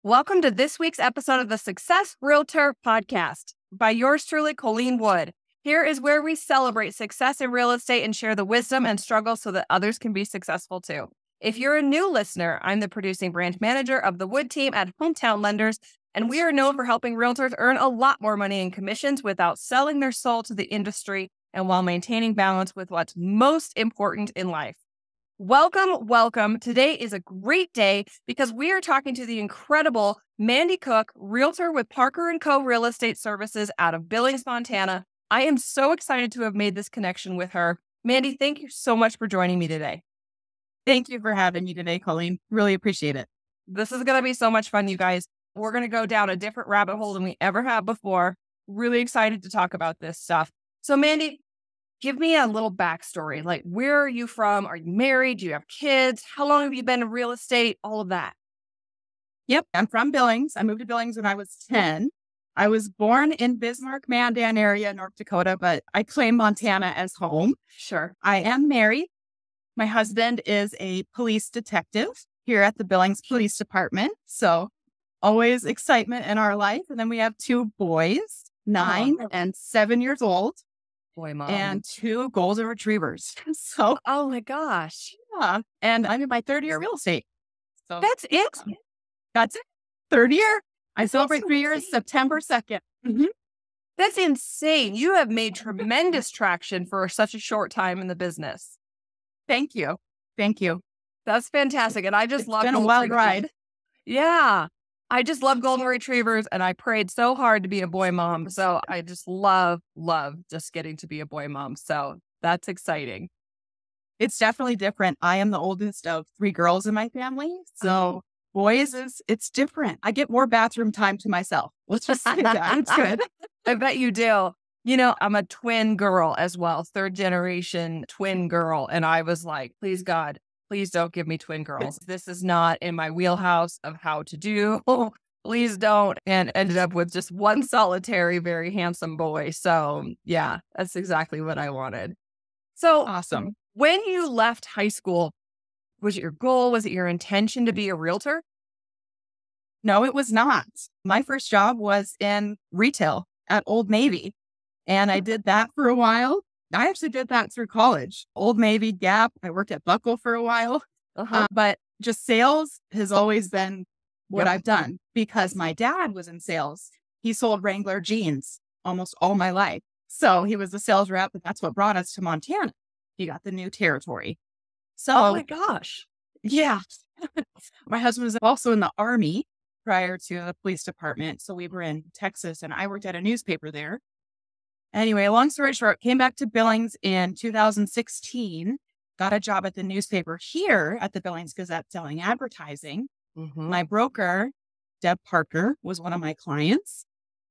Welcome to this week's episode of the Success Realtor podcast by yours truly, Colleen Wood. Here is where we celebrate success in real estate and share the wisdom and struggles so that others can be successful too. If you're a new listener, I'm the producing branch manager of the Wood team at Hometown Lenders, and we are known for helping realtors earn a lot more money in commissions without selling their soul to the industry and while maintaining balance with what's most important in life. Welcome. Today is a great day because we are talking to the incredible Mandy Cook, realtor with Parker & Co. Real Estate Services out of Billings, Montana. I am so excited to have made this connection with her. Mandy, thank you so much for joining me today. Thank you for having me today, Colleen. Really appreciate it. This is going to be so much fun, you guys. We're going to go down a different rabbit hole than we ever have before. Really excited to talk about this stuff. So, Mandy, give me a little backstory. Like, where are you from? Are you married? Do you have kids? How long have you been in real estate? All of that. Yep. I'm from Billings. I moved to Billings when I was 10. I was born in Bismarck, Mandan area, North Dakota, but I claim Montana as home. Sure. I am married. My husband is a police detective here at the Billings Police Department. So always excitement in our life. And then we have two boys, 9 and 7 years old. Boy, mom. And 2 golden retrievers. So, oh my gosh. yeah. And I'm in my 3rd year of real estate. So That's it? That's it. 3rd year. I celebrate 3 years, September 2nd. Mm-hmm. That's insane. You have made tremendous traction for such a short time in the business. Thank you. That's fantastic. And I just love It's been a wild ride. Yeah. I just love golden retrievers, and I prayed so hard to be a boy mom. So I just love just getting to be a boy mom. So that's exciting. It's definitely different. I am the oldest of 3 girls in my family. So boys, it's different. I get more bathroom time to myself. Let's just say that. It's good. I bet you do. You know, I'm a twin girl as well, 3rd generation twin girl. And I was like, please God, please don't give me twin girls. This is not in my wheelhouse of how to do. Please don't. And ended up with just one solitary, very handsome boy. So yeah, that's exactly what I wanted. So Awesome. When you left high school, was it your goal? Was it your intention to be a realtor? No, it was not. My first job was in retail at Old Navy. And I did that for a while. I actually did that through college. Old Navy, Gap. I worked at Buckle for a while. But just sales has always been what I've done because my dad was in sales. He sold Wrangler jeans almost all my life. So he was a sales rep, and that's what brought us to Montana. He got the new territory. So, oh my gosh. Yeah. My husband was also in the Army prior to the police department. So we were in Texas, and I worked at a newspaper there. Anyway, long story short, came back to Billings in 2016, got a job at the newspaper here at the Billings Gazette selling advertising. My broker, Deb Parker, was one of my clients.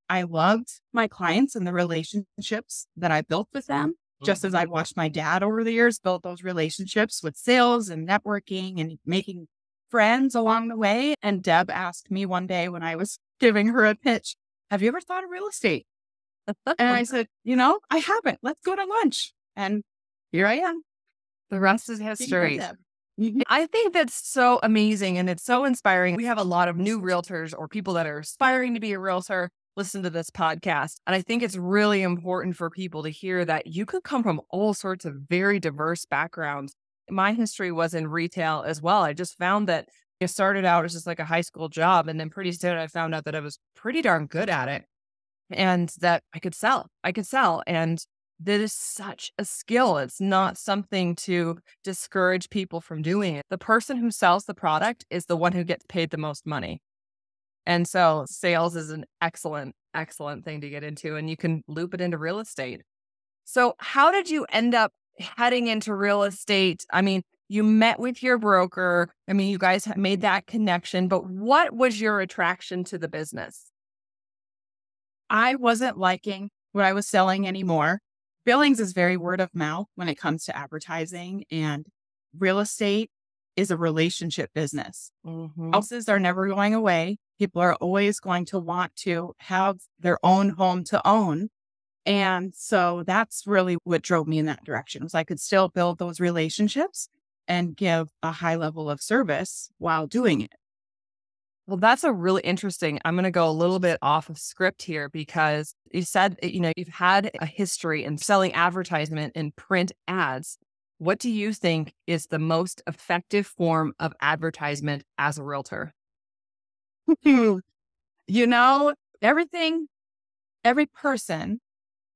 I loved my clients and the relationships that I built with them, just as I'd watched my dad over the years build those relationships with sales and networking and making friends along the way. And Deb asked me one day when I was giving her a pitch, have you ever thought of real estate? And I said, I haven't. Let's go to lunch. And here I am. The rest is history. I think that's so amazing and it's so inspiring. We have a lot of new realtors or people that are aspiring to be a realtor listen to this podcast. And I think it's really important for people to hear that you could come from all sorts of very diverse backgrounds. My history was in retail as well. I just found that it started out as just like a high school job. And then pretty soon I found out that I was pretty darn good at it. And that I could sell. And that is such a skill. It's not something to discourage people from doing it. The person who sells the product is the one who gets paid the most money. And so sales is an excellent thing to get into. And you can loop it into real estate. So how did you end up heading into real estate? I mean, you met with your broker. I mean, you guys made that connection. But what was your attraction to the business? I wasn't liking what I was selling anymore. Billings is very word of mouth when it comes to advertising, and real estate is a relationship business. Houses are never going away. People are always going to want to have their own home to own. And so that's really what drove me in that direction, was I could still build those relationships and give a high level of service while doing it. Well, that's a really interesting. I'm going to go a little bit off of script here because you said, you've had a history in selling advertisement and print ads. What do you think is the most effective form of advertisement as a realtor? You know, every person,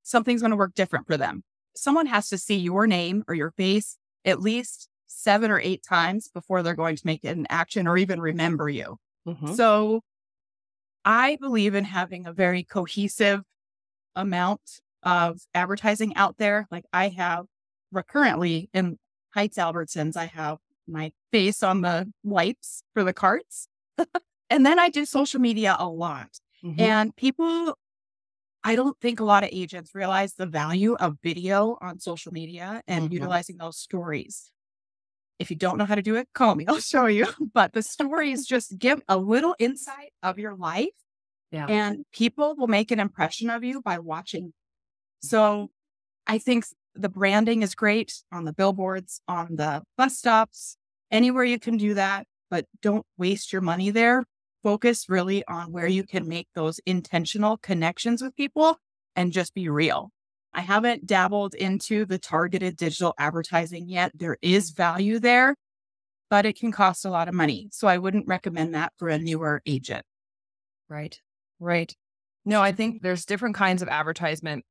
something's going to work different for them. Someone has to see your name or your face at least 7 or 8 times before they're going to make an action or even remember you. Mm-hmm. So I believe in having a very cohesive amount of advertising out there. Like I have currently in Heights Albertsons, I have my face on the wipes for the carts. And then I do social media a lot. Mm-hmm. And I don't think a lot of agents realize the value of video on social media and utilizing those stories. If you don't know how to do it, call me. I'll show you. But the stories just give a little insight of your life. Yeah. And people will make an impression of you by watching. So I think the branding is great on the billboards, on the bus stops, anywhere you can do that, but don't waste your money there. Focus really on where you can make those intentional connections with people and just be real. I haven't dabbled into the targeted digital advertising yet. There is value there, but it can cost a lot of money. So I wouldn't recommend that for a newer agent. Right. Right. No, I think there's different kinds of advertisement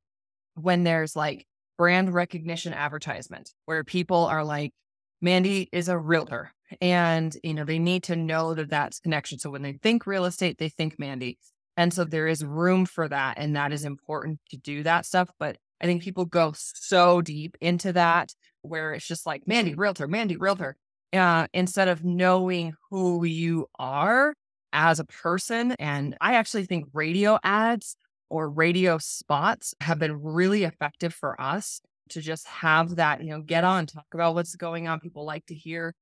when there's like brand recognition advertisement where people are like, Mandy is a realtor and, they need to know that that's connection. So when they think real estate, they think Mandy. And so there is room for that. And that is important to do that stuff. But I think people go so deep into that where it's just like Mandy realtor, instead of knowing who you are as a person. And I actually think radio ads or radio spots have been really effective for us to just have that, get on, talk about what's going on. People like to hear,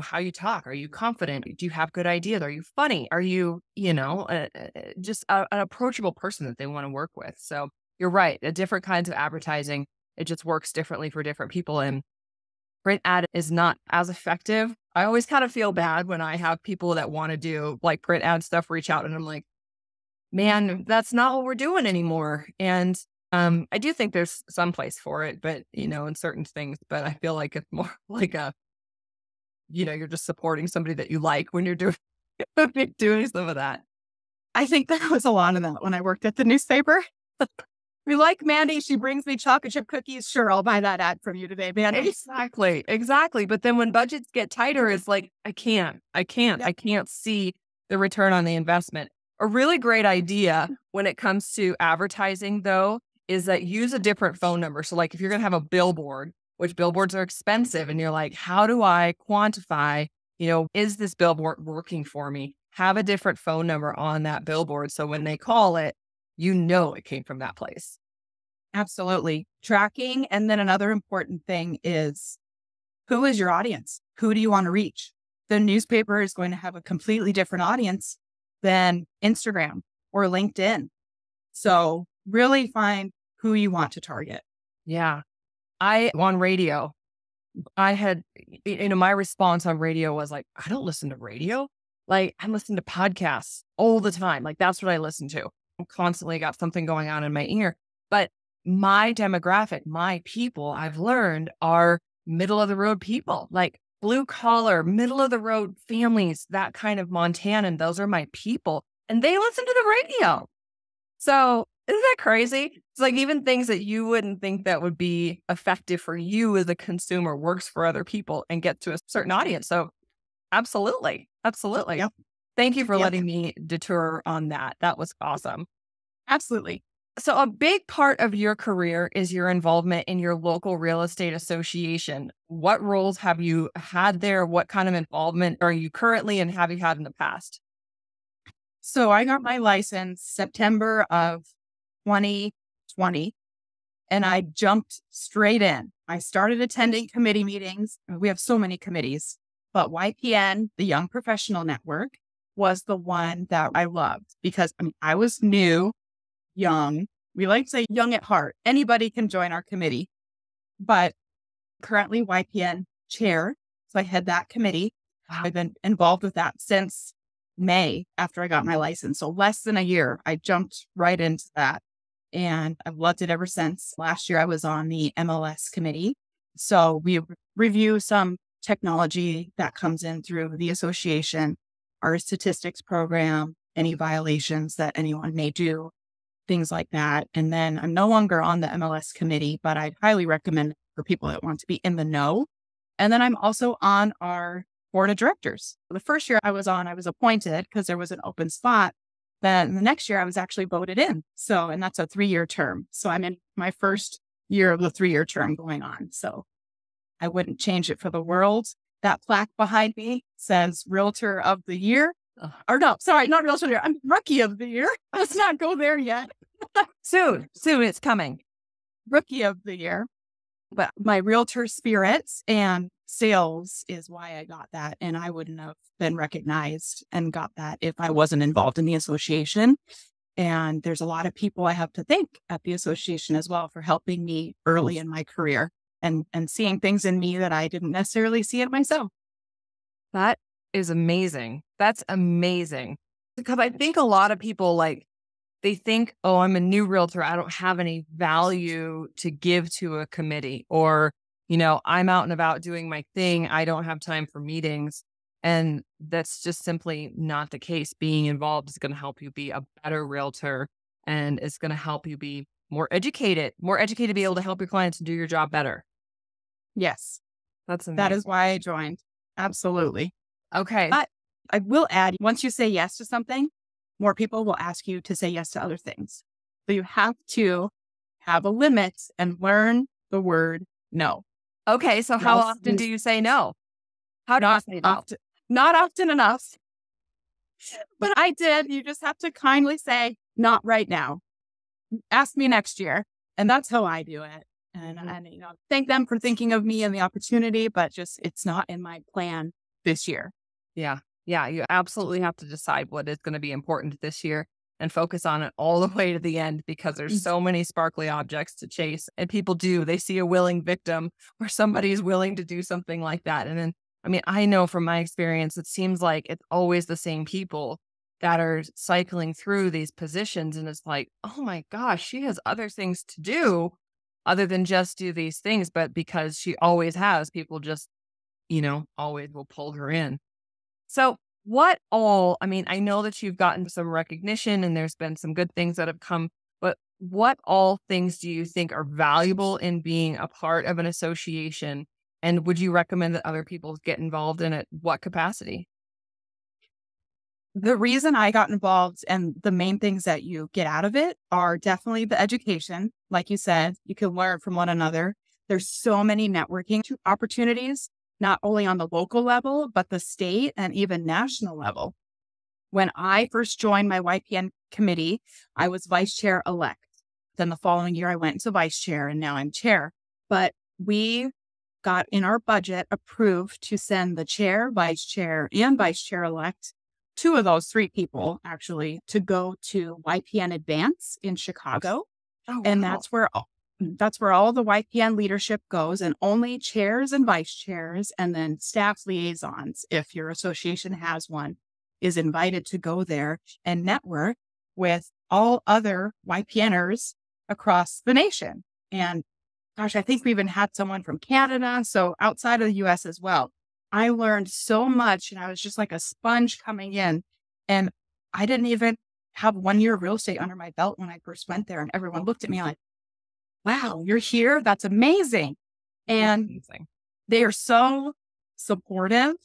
how you talk. Are you confident? Do you have good ideas? Are you funny? Are you, just an approachable person that they want to work with? So you're right. Different kinds of advertising, it just works differently for different people. And print ad is not as effective. I always kind of feel bad when I have people that want to do like print ad stuff reach out and I'm like, man, that's not what we're doing anymore. And I do think there's some place for it, but in certain things, but I feel like it's more like you're just supporting somebody that you like when you're doing some of that. I think there was a lot of that when I worked at the newspaper. We like Mandy. She brings me chocolate chip cookies. Sure, I'll buy that ad from you today, Mandy. Exactly. But then when budgets get tighter, it's like, I can't see the return on the investment. A really great idea when it comes to advertising, though, is that use a different phone number. So like if you're going to have a billboard, which billboards are expensive, and you're like, how do I quantify, is this billboard working for me? Have a different phone number on that billboard. So when they call it, it came from that place. Absolutely. Tracking. And then another important thing is, who is your audience? Who do you want to reach? The newspaper is going to have a completely different audience than Instagram or LinkedIn. So really find who you want to target. Yeah. On radio, I had, my response on radio was like, I don't listen to radio. Like I listen to podcasts all the time. Like that's what I listen to. I'm constantly got something going on in my ear. But my demographic, my people, I've learned are middle of the road people, like blue collar, middle of the road families, that kind of Montanan. Those are my people. And they listen to the radio. So isn't that crazy? It's like even things that you wouldn't think that would be effective for you as a consumer works for other people and get to a certain audience. So absolutely. Absolutely. Yep. Thank you for letting me detour on that. That was awesome. Absolutely. So a big part of your career is your involvement in your local real estate association. What roles have you had there? What kind of involvement are you currently and have you had in the past? So I got my license September of 2020, and I jumped straight in. I started attending committee meetings. We have so many committees, but YPN, the Young Professional Network, was the one that I loved because I was new, young. We like to say young at heart. Anybody can join our committee, but currently YPN chair. So I head that committee. I've been involved with that since May after I got my license. So less than a year, I jumped right into that. And I've loved it ever since. Last year, I was on the MLS committee. So we review some technology that comes in through the association, our statistics program, any violations that anyone may do, things like that. And then I'm no longer on the MLS committee, but I'd highly recommend it for people that want to be in the know. And then I'm also on our board of directors. The first year I was on, I was appointed because there was an open spot. Then the next year I was actually voted in. So, and that's a 3-year term. So I'm in my first year of the 3-year term going on. So I wouldn't change it for the world. That plaque behind me says Realtor of the Year. Or no, sorry, not Realtor of the Year. I'm Rookie of the Year. Let's not go there yet. Soon it's coming. Rookie of the Year. But my realtor spirits and sales is why I got that. And I wouldn't have been recognized and got that if I wasn't involved in the association. And there's a lot of people I have to thank at the association as well for helping me early in my career and seeing things in me that I didn't necessarily see in myself. That is amazing. That's amazing. Because I think a lot of people they think, oh, I'm a new realtor. I don't have any value to give to a committee, or, I'm out and about doing my thing. I don't have time for meetings. And that's just simply not the case. Being involved is going to help you be a better realtor, and it's going to help you be more educated to be able to help your clients do your job better. Yes. That's amazing. That is why I joined. Absolutely. Okay. But I will add, once you say yes to something, more people will ask you to say yes to other things. So you have to have a limit and learn the word no. Okay. So how often do you say no? How do you say no? Often, not often enough. But I did. You just have to kindly say, not right now. Ask me next year. And that's how I do it. And thank them for thinking of me and the opportunity, but just it's not in my plan this year. Yeah. Yeah. You absolutely have to decide what is going to be important this year and focus on it all the way to the end, because there's so many sparkly objects to chase. And people they see a willing victim or somebody's willing to do something like that. And then, I know from my experience, it seems like it's always the same people that are cycling through these positions. And it's like, oh my gosh, she has other things to do other than just do these things. But because she always has, people just, always will pull her in. So what all, I know that you've gotten some recognition and there's been some good things that have come, but what all things do you think are valuable in being a part of an association? And would you recommend that other people get involved in it? What capacity? The reason I got involved and the main things that you get out of it are definitely the education. Like you said, you can learn from one another. There's so many networking opportunities, not only on the local level, but the state and even national level. When I first joined my YPN committee, I was vice chair elect. Then the following year, I went to vice chair and now I'm chair. But we got in our budget approved to send the chair, vice chair, and vice chair elect, 2 of those 3 people actually, to go to YPN Advance in Chicago. Oh, and wow. that's where all the YPN leadership goes, and only chairs and vice chairs and then staff liaisons, if your association has one, is invited to go there and network with all other YPNers across the nation. And gosh, I think we even had someone from Canada, so outside of the US as well. I learned so much, and I was just like a sponge coming in. And I didn't even have 1 year of real estate under my belt when I first went there. And everyone looked at me like, wow, you're here? That's amazing. And they are so supportive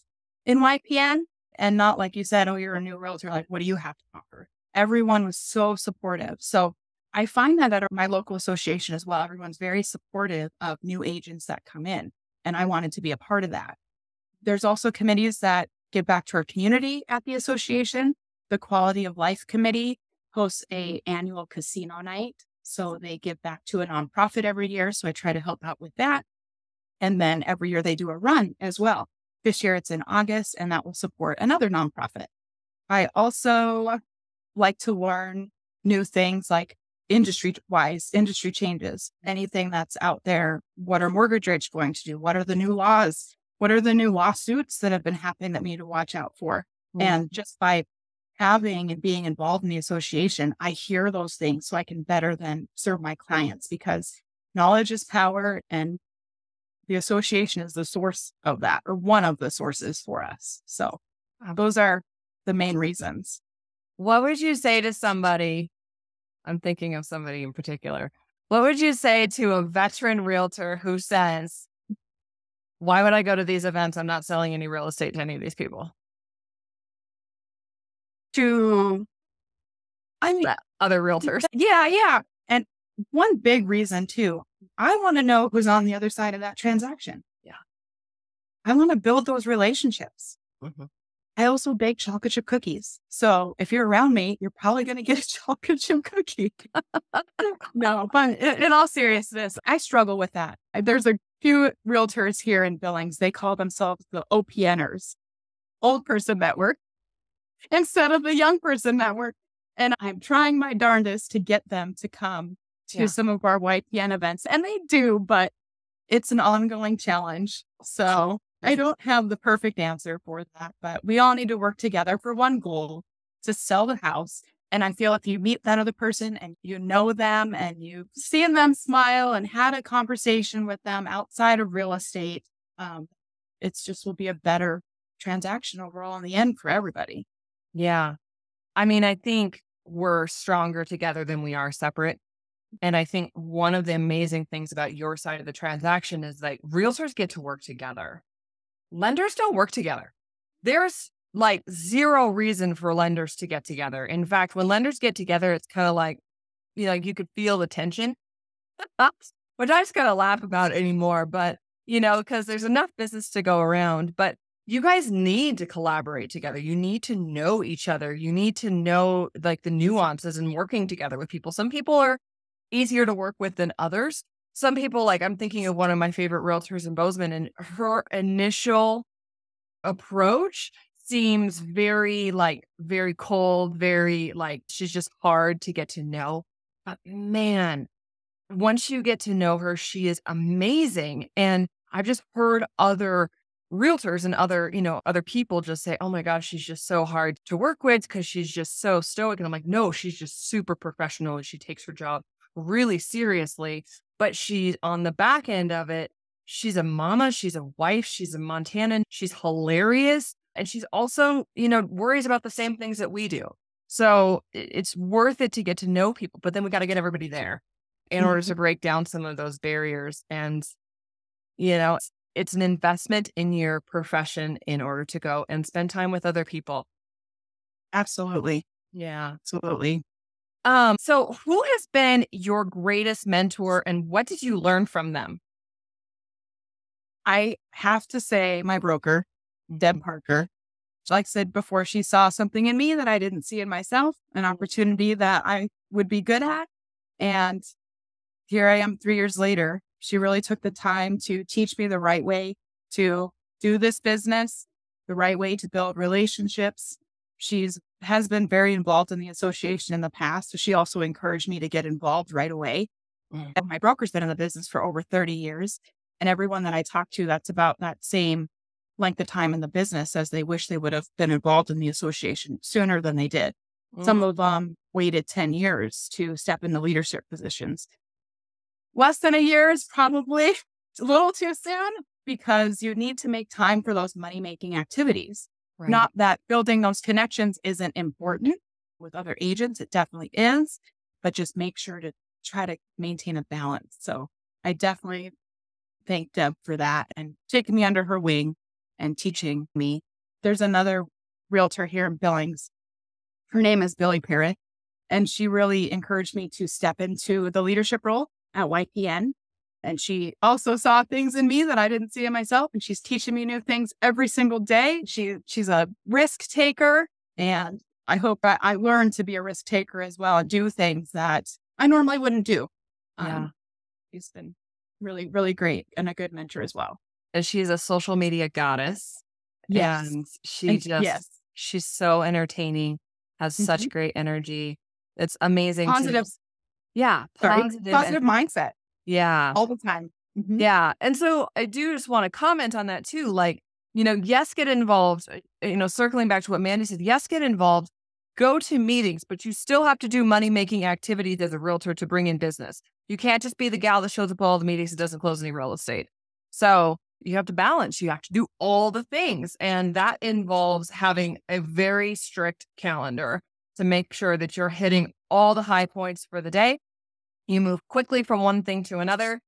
in YPN, and not like you said, oh, you're a new realtor. Like, what do you have to offer? Everyone was so supportive. So I find that at my local association as well, everyone's very supportive of new agents that come in. And I wanted to be a part of that. There's also committees that give back to our community at the association. The Quality of Life Committee hosts an annual casino night. So they give back to a nonprofit every year. So I try to help out with that. And then every year they do a run as well. This year it's in August, and that will support another nonprofit. I also like to learn new things like industry changes, anything that's out there. What are mortgage rates going to do? What are the new laws? What are the new lawsuits that have been happening that we need to watch out for? Mm-hmm. And just by having and being involved in the association, I hear those things so I can better then serve my clients, because knowledge is power, and the association is the source of that, or one of the sources for us. So those are the main reasons. What would you say to somebody? I'm thinking of somebody in particular. What would you say to a veteran realtor who says, why would I go to these events? I'm not selling any real estate to any of these people. To other realtors. Yeah. And one big reason too, I want to know who's on the other side of that transaction. Yeah. I want to build those relationships. Mm-hmm. I also bake chocolate chip cookies. So if you're around me, you're probably going to get a chocolate chip cookie. No, but in all seriousness, I struggle with that. There's a few realtors here in Billings. They call themselves the OPNers, old person network, instead of the young person network. And I'm trying my darndest to get them to come to some of our YPN events. And they do, but it's an ongoing challenge. So I don't have the perfect answer for that, but we all need to work together for one goal, to sell the house. And I feel if you meet that other person and you know them and you've seen them smile and had a conversation with them outside of real estate, it's just will be a better transaction overall in the end for everybody. Yeah. I mean, I think we're stronger together than we are separate. And I think one of the amazing things about your side of the transaction is like realtors get to work together. Lenders don't work together. There's like zero reason for lenders to get together. In fact, when lenders get together, it's kind of like, you could feel the tension, which I just got to laugh about anymore. But, because there's enough business to go around. But you guys need to collaborate together. You need to know each other. You need to know like the nuances in working together with people. Some people are easier to work with than others. Some people, like I'm thinking of one of my favorite realtors in Bozeman, and her initial approach seems very cold, very like she's just hard to get to know. But man, once you get to know her, she is amazing. And I've just heard other realtors and other people just say, oh my gosh, she's just so hard to work with because she's just so stoic. And I'm like, no, she's just super professional and she takes her job really seriously. But she's on the back end of it. She's a mama, she's a wife, she's a Montanan, she's hilarious. And she's also, worries about the same things that we do. So it's worth it to get to know people, but then we got to get everybody there in order to break down some of those barriers. And, it's an investment in your profession in order to go and spend time with other people. Absolutely. Yeah. Absolutely. So who has been your greatest mentor and what did you learn from them? I have to say my broker, Deb Parker. Like I said before, she saw something in me that I didn't see in myself, an opportunity that I would be good at. And here I am 3 years later. She really took the time to teach me the right way to do this business, the right way to build relationships. Has been very involved in the association in the past. So she also encouraged me to get involved right away. And my broker's been in the business for over 30 years. And everyone that I talk to, that's about that same length of time in the business, as they wish they would have been involved in the association sooner than they did. Some of them waited 10 years to step into leadership positions. Less than a year is probably a little too soon, because you need to make time for those money-making activities. Right. Not that building those connections isn't important with other agents. It definitely is, but just make sure to try to maintain a balance. So I definitely thank Deb for that and taking me under her wing and teaching me. There's another realtor here in Billings. Her name is Billy Parrott, and she really encouraged me to step into the leadership role at YPN. And she also saw things in me that I didn't see in myself. And she's teaching me new things every single day. She's a risk taker. And I hope I learn to be a risk taker as well and do things that I normally wouldn't do. She's been really, really great and a good mentor as well. And she's a social media goddess. Yes. And she's so entertaining, has such great energy. It's amazing. Positive. Positive mindset. Yeah. All the time. Mm-hmm. Yeah. And so I do just want to comment on that too. Like, yes, get involved, circling back to what Mandy said, yes, get involved, go to meetings, but you still have to do money-making activities as a realtor to bring in business. You can't just be the gal that shows up at all the meetings and doesn't close any real estate. So you have to balance. You have to do all the things. And that involves having a very strict calendar to make sure that you're hitting all the high points for the day. You move quickly from one thing to another.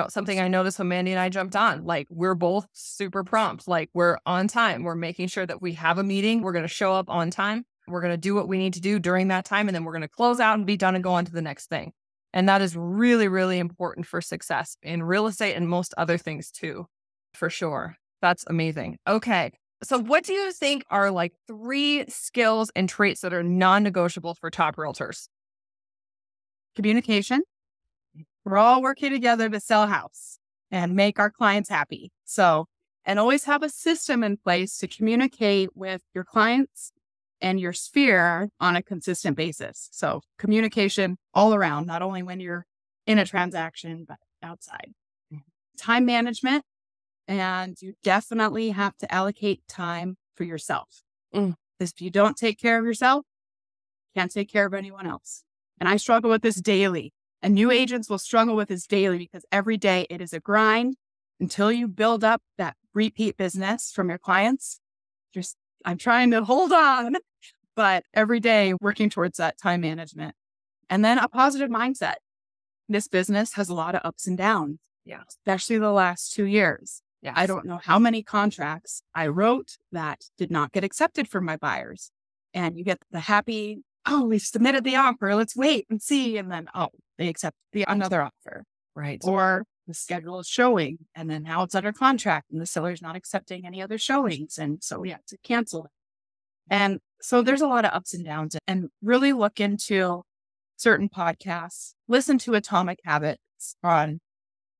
Something I noticed when Mandy and I jumped on, like, we're both super prompt. Like, we're on time. We're making sure that we have a meeting. We're going to show up on time. We're going to do what we need to do during that time. And then we're going to close out and be done and go on to the next thing. And that is really, really important for success in real estate and most other things too, for sure. That's amazing. Okay. So what do you think are like 3 skills and traits that are non-negotiable for top realtors? Communication. We're all working together to sell a house and make our clients happy. So, and always have a system in place to communicate with your clients and your sphere on a consistent basis. So communication all around, not only when you're in a transaction, but outside. Time management. And you definitely have to allocate time for yourself. If you don't take care of yourself, you can't take care of anyone else. And I struggle with this daily. And new agents will struggle with this daily because every day it is a grind until you build up that repeat business from your clients. I'm trying to hold on, but every day working towards that time management. And then a positive mindset. This business has a lot of ups and downs. Yeah. Especially the last 2 years. Yes. I don't know how many contracts I wrote that did not get accepted from my buyers. And you get the happy, oh, we've submitted the offer. Let's wait and see. And then, oh, they accept another offer. Right. Or the schedule is showing and then now it's under contract and the seller's not accepting any other showings. And so we have to cancel it. And so there's a lot of ups and downs, and really look into certain podcasts, listen to Atomic Habits on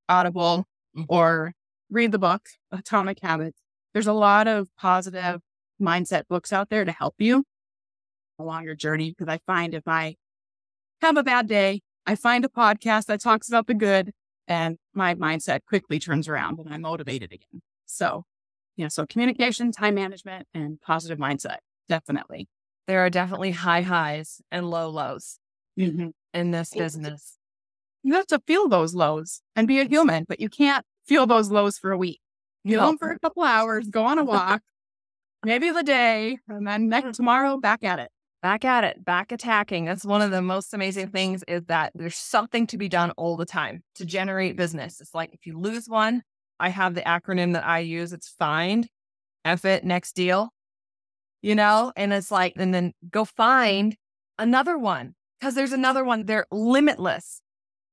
Audible or read the book, Atomic Habits. There's a lot of positive mindset books out there to help you along your journey. Because I find if I have a bad day, I find a podcast that talks about the good and my mindset quickly turns around and I'm motivated again. So, so communication, time management, and positive mindset. Definitely. There are definitely high highs and low lows in this business. You have to feel those lows and be a human, but you can't feel those lows for a week. Feel them for a couple hours, go on a walk, maybe the day, and then tomorrow, back at it. Back attacking. That's one of the most amazing things, is that there's something to be done all the time to generate business. It's like if you lose one, I have the acronym that I use. It's find, F it, next deal, and it's like, and then go find another one, because there's another one. They're limitless.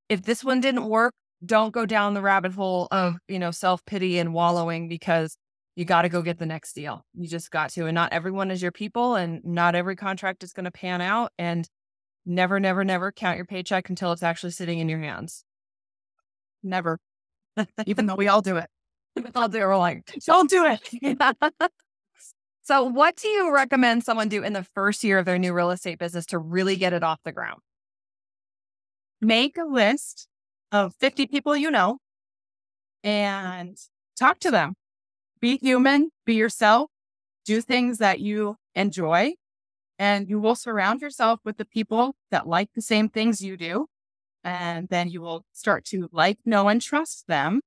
If this one didn't work, don't go down the rabbit hole of, self-pity and wallowing, because you got to go get the next deal. You just got to. And not everyone is your people, and not every contract is going to pan out. And never, never, never count your paycheck until it's actually sitting in your hands. Never. Even though we all do it. We're like, don't do it. So what do you recommend someone do in the first year of their new real estate business to really get it off the ground? Make a list of 50 people you know and talk to them. Be human, be yourself, do things that you enjoy, and you will surround yourself with the people that like the same things you do. And then you will start to like, know, and trust them.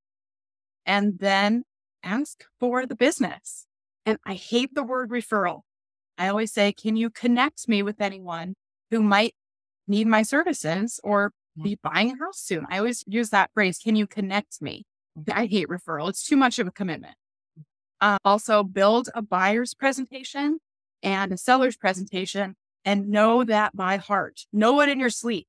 And then ask for the business. And I hate the word referral. I always say, can you connect me with anyone who might need my services or be buying a house soon? I always use that phrase. Can you connect me? I hate referral. It's too much of a commitment. Also, build a buyer's presentation and a seller's presentation and know that by heart. Know it in your sleep.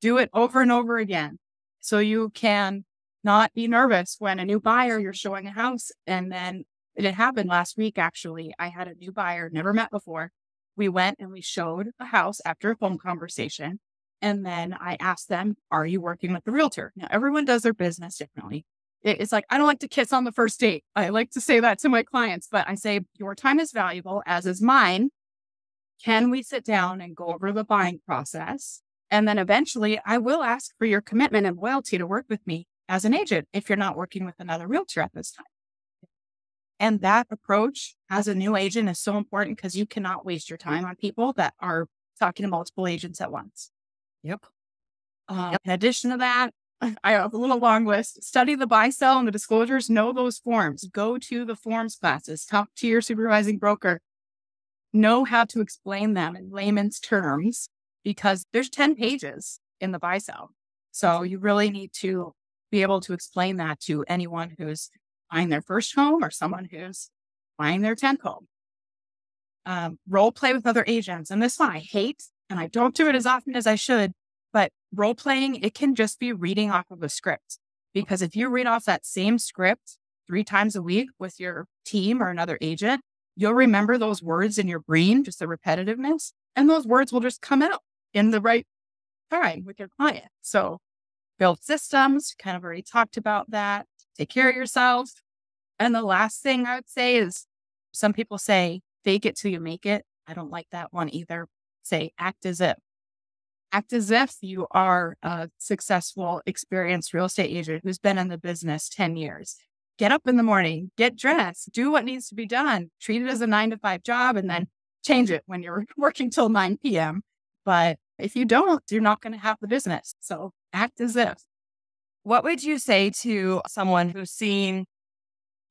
Do it over and over again so you can not be nervous when a new buyer, you're showing a house. And then it happened last week, actually. I had a new buyer, never met before. We went and we showed a house after a phone conversation. And then I asked them, are you working with the realtor? Now, everyone does their business differently. It's like, I don't like to kiss on the first date. I like to say that to my clients, but I say, your time is valuable, as is mine. Can we sit down and go over the buying process? And then eventually I will ask for your commitment and loyalty to work with me as an agent if you're not working with another realtor at this time. And that approach as a new agent is so important because you cannot waste your time on people that are talking to multiple agents at once. Yep. In addition to that, I have a little long list. Study the buy, sell, and the disclosures. Know those forms. Go to the forms classes. Talk to your supervising broker. Know how to explain them in layman's terms because there's 10 pages in the buy, sell. So you really need to be able to explain that to anyone who's buying their first home or someone who's buying their 10th home. Role play with other agents. And this one I hate, and I don't do it as often as I should, but role playing, it can just be reading off of a script. Because if you read off that same script 3 times a week with your team or another agent, you'll remember those words in your brain, just the repetitiveness, and those words will just come out in the right time with your client. So build systems, kind of already talked about that. Take care of yourself. And the last thing I would say is some people say, fake it till you make it. I don't like that one either. Say, act as if. Act as if you are a successful, experienced real estate agent who's been in the business 10 years. Get up in the morning, get dressed, do what needs to be done, treat it as a 9-to-5 job, and then change it when you're working till 9 p.m. But if you don't, you're not going to have the business. So act as if. What would you say to someone who's seen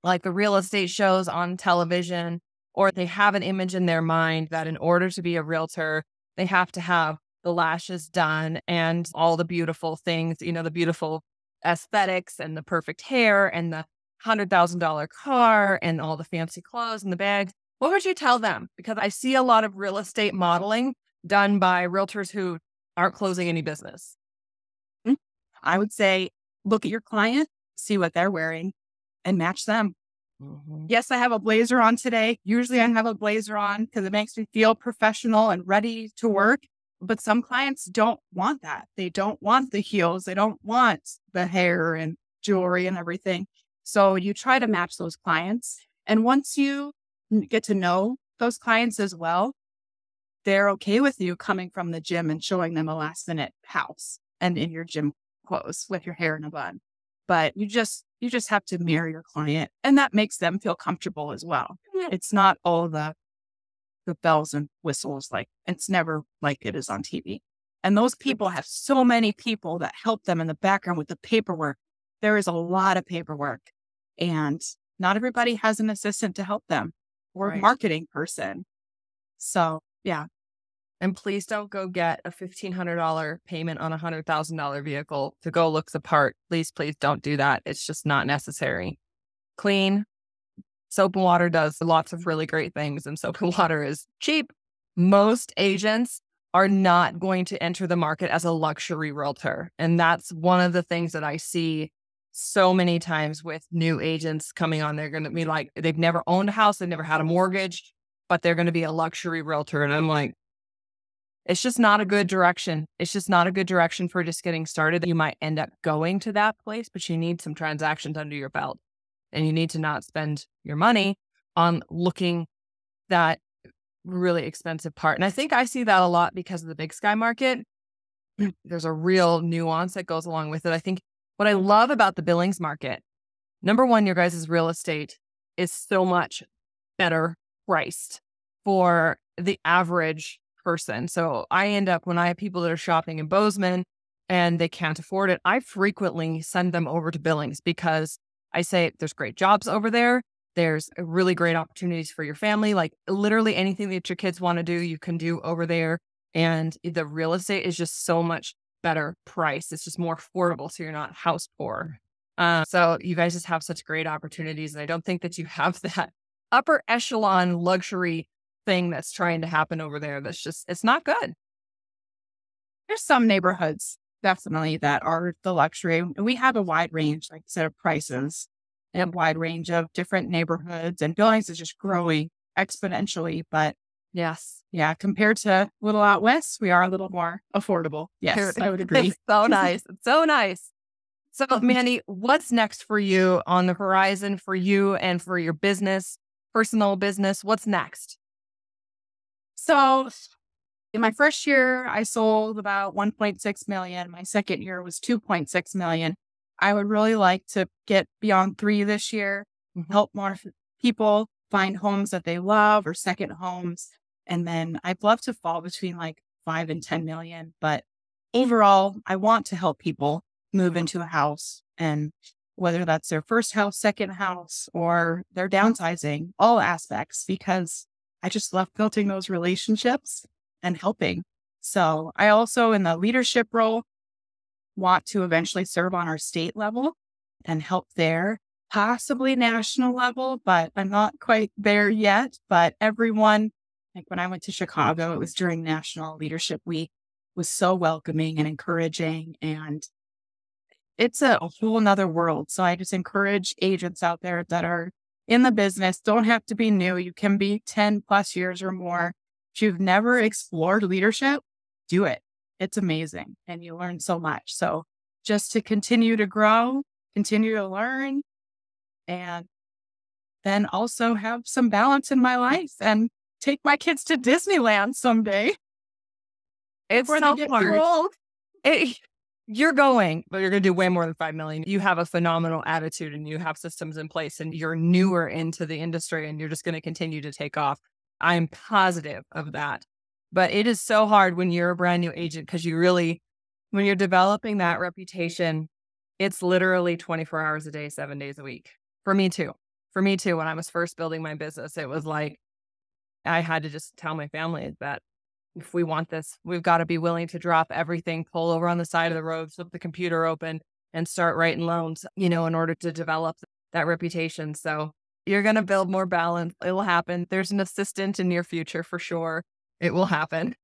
like the real estate shows on television, or they have an image in their mind that in order to be a realtor, they have to have the lashes done and all the beautiful things, the beautiful aesthetics and the perfect hair and the $100,000 car and all the fancy clothes and the bags? What would you tell them? Because I see a lot of real estate modeling done by realtors who aren't closing any business. I would say, look at your client, see what they're wearing, and match them. Mm-hmm. Yes, I have a blazer on today. Usually I have a blazer on because it makes me feel professional and ready to work. But some clients don't want that. They don't want the heels. They don't want the hair and jewelry and everything. So you try to match those clients. And once you get to know those clients as well, they're okay with you coming from the gym and showing them a last minute house and in your gym clothes with your hair in a bun. But you just have to mirror your client, and that makes them feel comfortable as well. It's not all the bells and whistles, like it's never like it is on TV. And those people have so many people that help them in the background with the paperwork. There is a lot of paperwork, and not everybody has an assistant to help them or a marketing person. So, yeah. And please don't go get a $1,500 payment on a $100,000 vehicle to go look the part. Please, please don't do that. It's just not necessary. Clean. Soap and water does lots of really great things, and soap and water is cheap. Most agents are not going to enter the market as a luxury realtor. And that's one of the things that I see so many times with new agents coming on. They're going to be like, they've never owned a house, they've never had a mortgage, but they're going to be a luxury realtor. And I'm like, it's just not a good direction. It's just not a good direction for just getting started. You might end up going to that place, but you need some transactions under your belt. And you need to not spend your money on looking that really expensive part. And I think I see that a lot because of the Big Sky market. There's a real nuance that goes along with it. I think what I love about the Billings market, number one, your guys' real estate is so much better priced for the average person. So I end up, when I have people that are shopping in Bozeman and they can't afford it, I frequently send them over to Billings because I say there's great jobs over there. There's really great opportunities for your family. Like literally anything that your kids want to do, you can do over there. And the real estate is just so much better price. It's just more affordable. So you're not house poor. So you guys just have such great opportunities. And I don't think that you have that upper echelon luxury thing that's trying to happen over there. That's just, it's not good. There's some neighborhoods definitely that are the luxury. We have a wide range, like I said, of prices and a wide range of different neighborhoods, and Billings is just growing exponentially. But yes, yeah, compared to a little out west, we are a little more affordable. Yes, I would agree. It's so nice. It's so nice. So Mandy, what's next for you on the horizon for you and for your business, personal business? What's next? So in my first year, I sold about 1.6 million. My second year was 2.6 million. I would really like to get beyond 3 this year, help more people find homes that they love or second homes. And then I'd love to fall between like 5 and 10 million. But overall, I want to help people move into a house, and whether that's their first house, second house, or they're downsizing, all aspects, because I just love building those relationships and helping. So I also, in the leadership role, want to eventually serve on our state level and help there, possibly national level, but I'm not quite there yet. But everyone, like when I went to Chicago, it was during National Leadership Week, was so welcoming and encouraging, and it's a whole nother world. So I just encourage agents out there that are in the business, don't have to be new. You can be 10 plus years or more. If you've never explored leadership, do it. It's amazing. And you learn so much. So just to continue to grow, continue to learn, and then also have some balance in my life and take my kids to Disneyland someday. It's so hard. You're going, but you're going to do way more than 5 million. You have a phenomenal attitude and you have systems in place and you're newer into the industry and you're just going to continue to take off. I'm positive of that. But it is so hard when you're a brand new agent because when you're developing that reputation, it's literally 24 hours a day, 7 days a week. For me too. When I was first building my business, it was like, I had to just tell my family that if we want this, we've got to be willing to drop everything, pull over on the side of the road, flip the computer open and start writing loans, in order to develop that reputation. So you're going to build more balance. It will happen. There's an assistant in your future for sure. It will happen.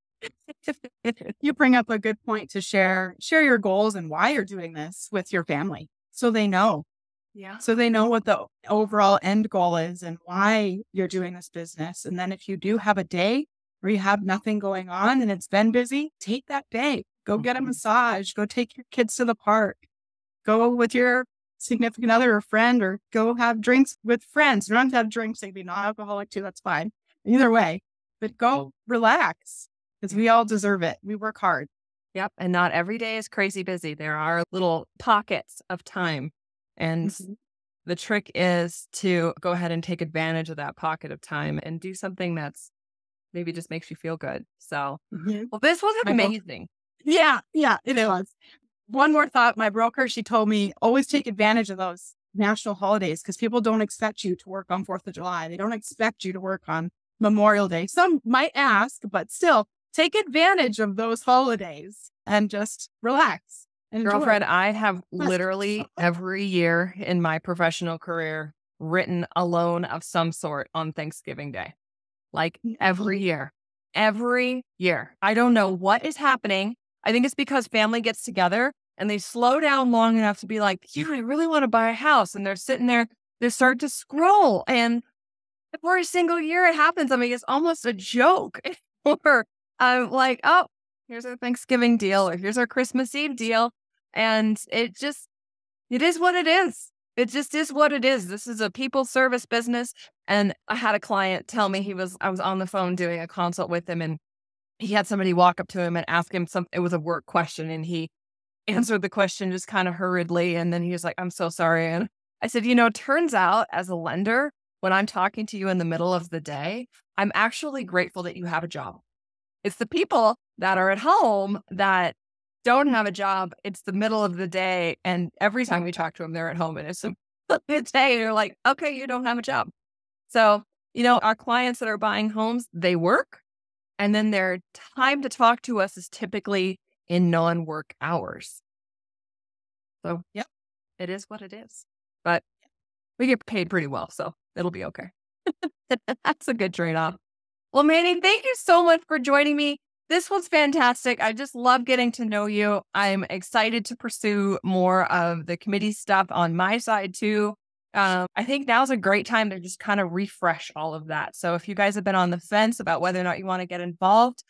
You bring up a good point to share your goals and why you're doing this with your family. So they know. Yeah. So they know what the overall end goal is and why you're doing this business. And then if you do have a day where you have nothing going on and it's been busy, take that day. Go get a massage. Go take your kids to the park. Go with your significant other or friend, or go have drinks with friends. You don't have to have drinks. They can be non-alcoholic too. That's fine. Either way. But go relax because we all deserve it. We work hard. Yep. And not every day is crazy busy. There are little pockets of time. And the trick is to go ahead and take advantage of that pocket of time and do something that's maybe just makes you feel good. So, well, this was amazing. Yeah, it was. One more thought. My broker, she told me, always take advantage of those national holidays because people don't expect you to work on 4th of July. They don't expect you to work on Memorial Day. Some might ask, but still take advantage of those holidays and just relax. And girlfriend, I have literally every year in my professional career written a loan of some sort on Thanksgiving Day. Like every year. I don't know what is happening. I think it's because family gets together and they slow down long enough to be like, I really want to buy a house. And they're sitting there, they start to scroll. And every single year it happens. I mean, it's almost a joke. Or I'm like, oh, here's our Thanksgiving deal, or here's our Christmas Eve deal. And it is what it is. It just is what it is. This is a people service business. And I had a client tell me I was on the phone doing a consult with him, and he had somebody walk up to him and ask him something. It was a work question, and he answered the question just kind of hurriedly. And then he was like, I'm so sorry. And I said, it turns out as a lender, when I'm talking to you in the middle of the day, I'm actually grateful that you have a job. It's the people that are at home that don't have a job. It's the middle of the day. And every time we talk to them, they're at home and it's a good day. And you're like, okay, you don't have a job. So, our clients that are buying homes, they work. And then their time to talk to us is typically in non-work hours. So, yep, it is what it is. But we get paid pretty well. So it'll be okay. That's a good trade-off. Well, Mandy, thank you so much for joining me. This was fantastic. I just love getting to know you. I'm excited to pursue more of the committee stuff on my side too. I think now's a great time to just kind of refresh all of that. So if you guys have been on the fence about whether or not you want to get involved.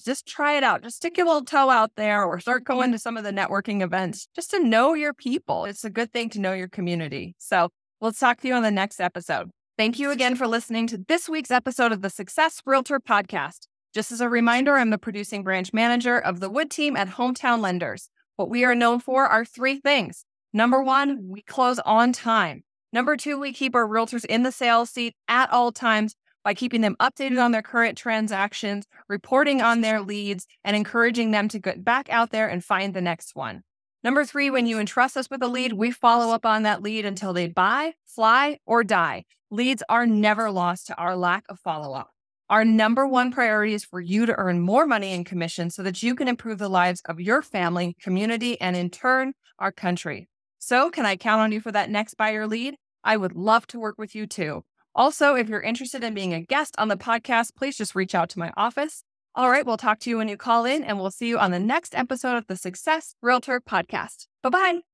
Just try it out. Just stick your little toe out there or start going to some of the networking events just to know your people. It's a good thing to know your community. So we'll talk to you on the next episode. Thank you again for listening to this week's episode of the Success Realtor Podcast. Just as a reminder, I'm the producing branch manager of the Wood team at Hometown Lenders. What we are known for are 3 things. Number 1, we close on time. Number 2, we keep our realtors in the sales seat at all times by keeping them updated on their current transactions, reporting on their leads, and encouraging them to get back out there and find the next one. Number 3, when you entrust us with a lead, we follow up on that lead until they buy, fly, or die. Leads are never lost to our lack of follow-up. Our number 1 priority is for you to earn more money in commission so that you can improve the lives of your family, community, and in turn, our country. So, can I count on you for that next buyer lead? I would love to work with you too. Also, if you're interested in being a guest on the podcast, please just reach out to my office. All right, we'll talk to you when you call in, and we'll see you on the next episode of the Success Realtor Podcast. Bye-bye.